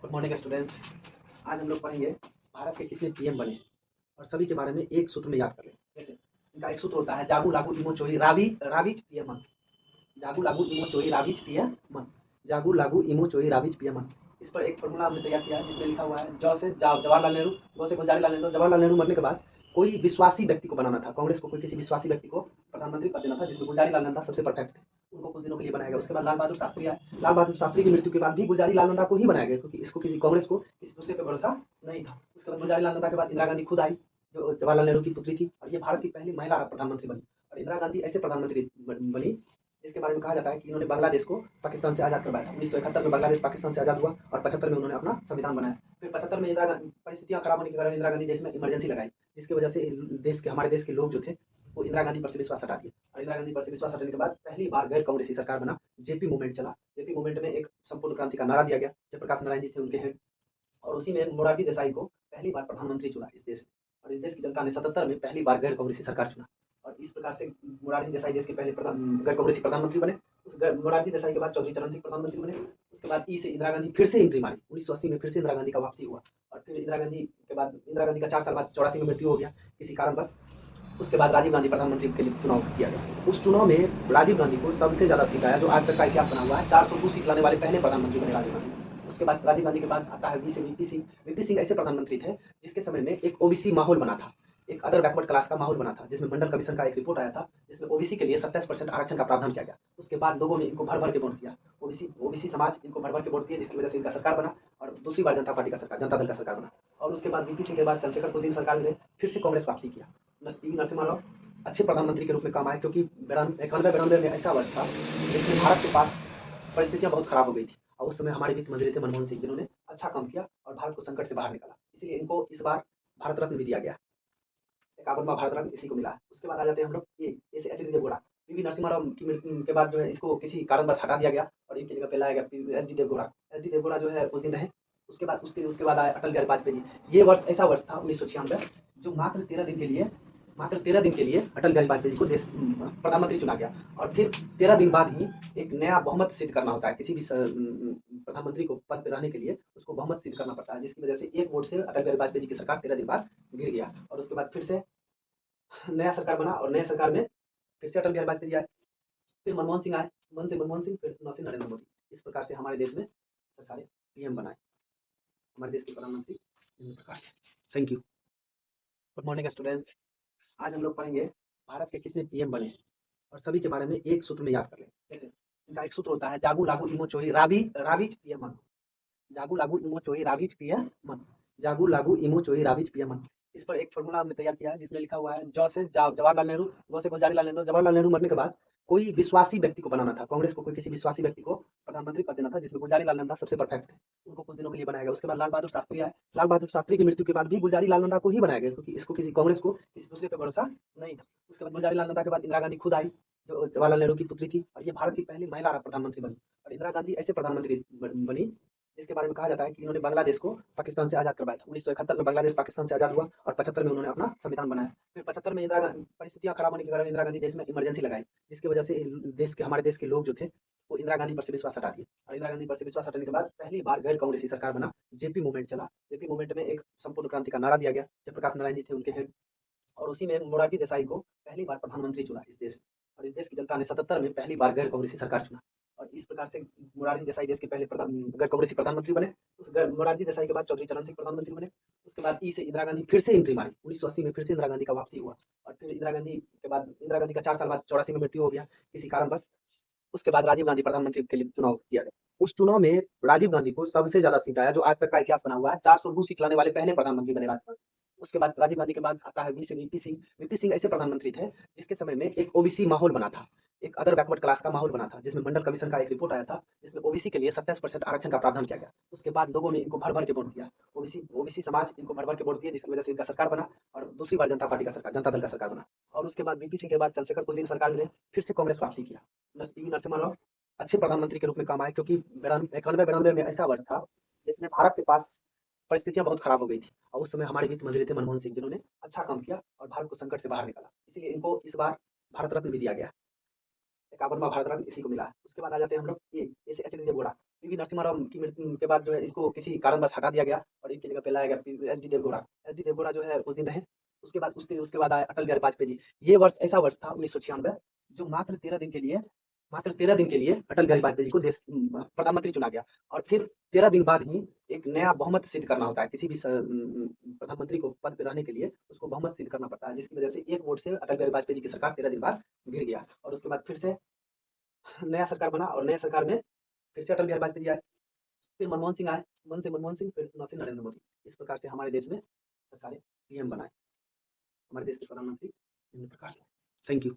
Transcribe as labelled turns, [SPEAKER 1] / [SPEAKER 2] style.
[SPEAKER 1] Good morning students. आज हम लोग पढ़ेंगे भारत के कितने पीएम बने और सभी के बारे में एक सूत्र में याद कर लें। जैसे इनका एक सूत्र होता है जागू लागू इमो चोई रावीज पीएम मन। जागू लागू इमो चोई रावीज पीएम मन। जागू लागू इमो चोई रावीज पीएम मन। इस पर एक फॉर्मूला हमने तैयार किया है जिसमें लिखा हुआ है ज से जवाहरलाल नेहरू, गो से गुलजारीलाल नेहरू। जवाहरलाल नेहरू मरने के बाद कोई विश्वासी व्यक्ति को बनाना था, कांग्रेस को कोई किसी विश्वासी व्यक्ति को प्रधानमंत्री पद देना था, जिसमें गुलजारीलाल नंदा सबसे परफेक्ट थे। उनको कुछ दिनों के लिए बनाया गया। उसके बाद लाल बहादुर शास्त्री आए। लाल बहादुर शास्त्री की मृत्यु के बाद भी गुलजारी लाल नंदा को ही बनाया गया, क्योंकि इसको किसी कांग्रेस को किसी दूसरे पे भरोसा नहीं था। उसके बाद गुलजारी लाल नंदा के बाद इंदिरा गांधी खुद आई, जो जवाहरलाल नेहरू की पुत्री थी, और ये भारत की पहली महिला प्रधानमंत्री बनी। और इंदिरा गांधी ऐसे प्रधानमंत्री बनी जिसके बारे में कहा जाता है कि इन्होंने बांग्लादेश को पाकिस्तान से आज़ाद करवाया था। 1971 में बांग्लादेश पाकिस्तान से आज़ाद हुआ और 75 में उन्होंने अपना संविधान बनाया। फिर 75 में इंदिरा गांधी परिस्थितियां खराब होने के कारण इंदिरा गांधी देश में इमरजेंसी लगाई, जिसकी वजह से हमारे देश के लोग जो थे वो इंदिरा गांधी पर से विश्वास हटा दिए। और इंदिरा गांधी पर से विश्वास हटाने के बाद पहली बार गैर कांग्रेसी सरकार बना, जेपी मूवमेंट चला। जेपी मूवमेंट में एक संपूर्ण क्रांति का नारा दिया गया। जयप्रकाश नारायण जी थे उनके हेड, और उसी में मोरारजी देसाई को पहली बार प्रधानमंत्री चुना इस देश में। और इस देश की जनता ने 77 में पहली बार गैर कांग्रेसी सरकार चुना। और इस प्रकार से मोरारजी देसाई देश के पहले गैर कांग्रेसी प्रधानमंत्री बने। मोरारजी देसाई के बाद चौधरी चरण सिंह प्रधानमंत्री बने। उसके बाद ई से इंदिरा गांधी फिर से एंट्री मारी। 1980 में फिर से इंदिरा गांधी का वापसी हुआ। और फिर इंदिरा गांधी के बाद इंदिरा गांधी का 4 साल बाद 84 में मृत्यु हो गया किसी कारणवश। उसके बाद राजीव गांधी प्रधानमंत्री के लिए चुनाव किया गया। उस चुनाव में राजीव गांधी को सबसे ज्यादा सीट आया, जो आज तक का इतिहास बना हुआ है। 402 सीट लाने वाले पहले प्रधानमंत्री बने राजीव गांधी। उसके बाद राजीव गांधी के बाद आता है वी से वीपी सिंह। वीपी सिंह ऐसे प्रधानमंत्री थे जिसके समय में एक ओबीसी माहौल बना था, एक अदर बैकवर्ड क्लास का माहौल बना था, जिसमें मंडल कमीशन का एक रिपोर्ट आया था जिसमें ओबीसी के लिए 27% आरक्षण का प्रावधान किया गया। उसके बाद लोगों ने इनको भर भर के वोट दिया। ओबीसी समाज इनको भर भर के वोट दिए, जिसकी वजह से इनका सरकार बना और दूसरी बार जनता पार्टी का सरकार, जनता दल का सरकार बना। और उसके बाद वीपी सिंह के बाद चंद्रशेखर को 3 सरकार मिले, फिर से कांग्रेस वापसी किया। पीवी नरसिम्हा राव अच्छे प्रधानमंत्री के रूप में काम आए, क्योंकि 91-92 में ऐसा वर्ष था जिसमें भारत के पास परिस्थितियां बहुत खराब हो गई थी, और उस समय हमारे वित्त मंत्री थे मनमोहन सिंह, जिन्होंने अच्छा काम किया और भारत को संकट से बाहर निकाला। इसलिए इनको इस बार भारत रत्न भी दिया गया। 51वां भारत रत्न इसी को मिला है। उसके बाद आ जाते हैं हम लोग ये जैसे H D Deve Gowda. PV Narasimha Rao की मृत्यु के बाद जो है इसको किसी कारणवश हटा दिया गया और इनकी जगह पे लाया गया H D Deve Gowda. H D Deve Gowda जो है उस दिन रहे। उसके बाद आए अटल बिहारी वाजपेयी जी। ये वर्ष ऐसा वर्ष था 1996, जो मात्र 13 दिन के लिए अटल बिहारी वाजपेयी जी को देश प्रधानमंत्री चुना गया। और फिर 13 दिन बाद ही एक नया बहुमत सिद्ध करना होता है। किसी भी प्रधानमंत्री को पद पर रहने के लिए उसको बहुमत सिद्ध करना पड़ता है, जिसकी वजह से एक वोट से अटल बिहारी वाजपेयी जी की सरकार 13 दिन बाद गिर गया। और उसके बाद फिर से नया सरकार बना, और नया सरकार में फिर से अटल बिहारी वाजपेयी जी आए, फिर मनमोहन सिंह आए, मन से मनमोहन सिंह, फिर नौ से नरेंद्र मोदी। इस प्रकार से हमारे देश में सरकारें पीएम बनाए, हमारे देश के प्रधानमंत्री इन प्रकार के। Thank you. Good morning students. आज हम लोग पढ़ेंगे भारत के कितने पीएम बने और सभी के बारे में एक सूत्र में याद कर लें। जैसे इनका एक सूत्र होता है जागू लागू इमो चोई रावीज पीएम मन। जागू लागू इमो चोई रावीज पीएम मन। जागू लागू इमो चोई रावीज पीएम मन। इस पर एक फॉर्मूला हमने तैयार किया है जिसमें लिखा हुआ है ज से जवाहरलाल नेहरू, गो से गुलजारीलाल नेहरू। जवाहरलाल नेहरू मरने के बाद कोई विश्वासी व्यक्ति को बनाना था, कांग्रेस को कोई किसी विश्वासी व्यक्ति को प्रधानमंत्री पद देना था, जिसमें गुलजारीलाल नंदा सबसे परफेक्ट थे। उनको कुछ दिनों के लिए बनाया गया। उसके बाद लाल बहादुर शास्त्री आए। लाल बहादुर शास्त्री की मृत्यु के बाद भी गुलजारीलाल नंदा को ही बनाया गया, क्योंकि इसको किसी कांग्रेस को किसी दूसरे पे भरोसा नहीं था। उसके बाद गुलजारीलाल नंदा के बाद इंदिरा गांधी खुद आई, जो जवाहरलाल नेहरू की पुत्री थी, और ये भारत की पहली महिला प्रधानमंत्री बनी। और इंदिरा गांधी ऐसे प्रधानमंत्री बनी जिसके बारे में कहा जाता है कि इन्होंने बांग्लादेश को पाकिस्तान से आज़ाद करवाया था। 1971 में बांग्लादेश पाकिस्तान से आज़ाद हुआ और 75 में उन्होंने अपना संविधान बनाया। फिर 75 में परिस्थितियां खराब होने के कारण इंदिरा गांधी देश में इमरजेंसी लगाई, जिसकी वजह से हमारे देश के लोग जो थे वो इंदिरा गांधी पर से विश्वास हटा दिए। और इंदिरा गांधी पर से विश्वास हटाने के बाद पहली बार गैर कांग्रेसी सरकार बना, जेपी मूवमेंट चला। जेपी मूवमेंट में एक संपूर्ण क्रांति का नारा दिया गया। जयप्रकाश नारायण जी थे उनके हेड, और उसी में मोरारजी देसाई को पहली बार प्रधानमंत्री चुना इस देश में। और इस देश की जनता ने 77 में पहली बार गैर कांग्रेसी सरकार चुना। और इस प्रकार से मोरारजी देसाई देश के पहले गैर कांग्रेसी प्रधानमंत्री बने। मोरारजी देसाई के बाद चौधरी चरण सिंह प्रधानमंत्री बने। उसके बाद ई से इंदिरा गांधी फिर से एंट्री मारी। 1980 में फिर से इंदिरा गांधी का वापसी हुआ। और फिर इंदिरा गांधी का 4 साल बाद 84 में मृत्यु हो गया किसी कारणवश। उसके बाद राजीव गांधी प्रधानमंत्री के लिए चुनाव किया गया। उस चुनाव में राजीव गांधी को सबसे ज्यादा सीट आया, जो आज तक का इतिहास बना हुआ है। 402 सीट लाने वाले पहले प्रधानमंत्री बने राजीव गांधी। उसके बाद राजीव गांधी के बाद आता है वी से वीपी सिंह। वीपी सिंह ऐसे प्रधानमंत्री थे जिसके समय में एक ओबीसी माहौल बना था, एक अदर बैकवर्ड क्लास का माहौल बना था, जिसमें मंडल कमीशन का एक रिपोर्ट आया था जिसमें ओबीसी के लिए 27% आरक्षण का प्रावधान किया गया। उसके बाद लोगों ने इनको भर भर के वोट दिया। ओबीसी समाज इनको भर भर के वोट दिए, जिसकी वजह से इनका सरकार बना और दूसरी बार जनता पार्टी का सरकार, जनता दल का सरकार बना। और उसके बाद वीपी सिंह के बाद चंद्रशेखर को 3 सरकार मिले, फिर से कांग्रेस वापसी किया। पीवी नरसिम्हा राव अच्छे प्रधानमंत्री के रूप में काम आए, क्योंकि 91-92 में ऐसा वर्ष था जिसमें भारत के पास परिस्थितियां बहुत खराब हो गई थी, और उस समय हमारे वित्त मंत्री थे मनमोहन सिंह, जिन्होंने अच्छा काम किया और भारत को संकट से बाहर निकाला। इसलिए इनको इस बार भारत रत्न भी दिया गया। 51वां भारत रत्न इसी को मिला है। उसके बाद आ जाते हैं हम लोग ये जैसे H D Deve Gowda. PV Narasimha Rao की मृत्यु के बाद जो है इसको किसी कारणवश हटा दिया गया और इनकी जगह पे लाया गया H D Deve Gowda. H D Deve Gowda जो है कुछ दिन रहे, उसके बाद उसके बाद आए अटल बिहारी वाजपेयी जी। ये वर्ष ऐसा वर्ष था 1996, जो मात्र 13 दिन के लिए अटल बिहारी वाजपेयी जी को प्रधानमंत्री चुना गया। और फिर 13 दिन बाद ही एक नया बहुमत सिद्ध करना होता है किसी भी प्रधानमंत्री को पद पे रहने के लिए, उसको बहुमत सिद्ध करना पड़ता है, जिसकी वजह से एक वोट से अटल बिहारी वाजपेयी जी की सरकार 13 दिन बाद गिर गया। और उसके बाद फिर से नया सरकार बना और नया सरकार में फिर से अटल बिहारी वाजपेयी जी आए, फिर मनमोहन सिंह आए, मन से मनमोहन सिंह, फिर से नरेंद्र मोदी। इस प्रकार से हमारे देश में सरकारें पीएम बनाए, हमारे देश के प्रधानमंत्री इन प्रकार। Thank you.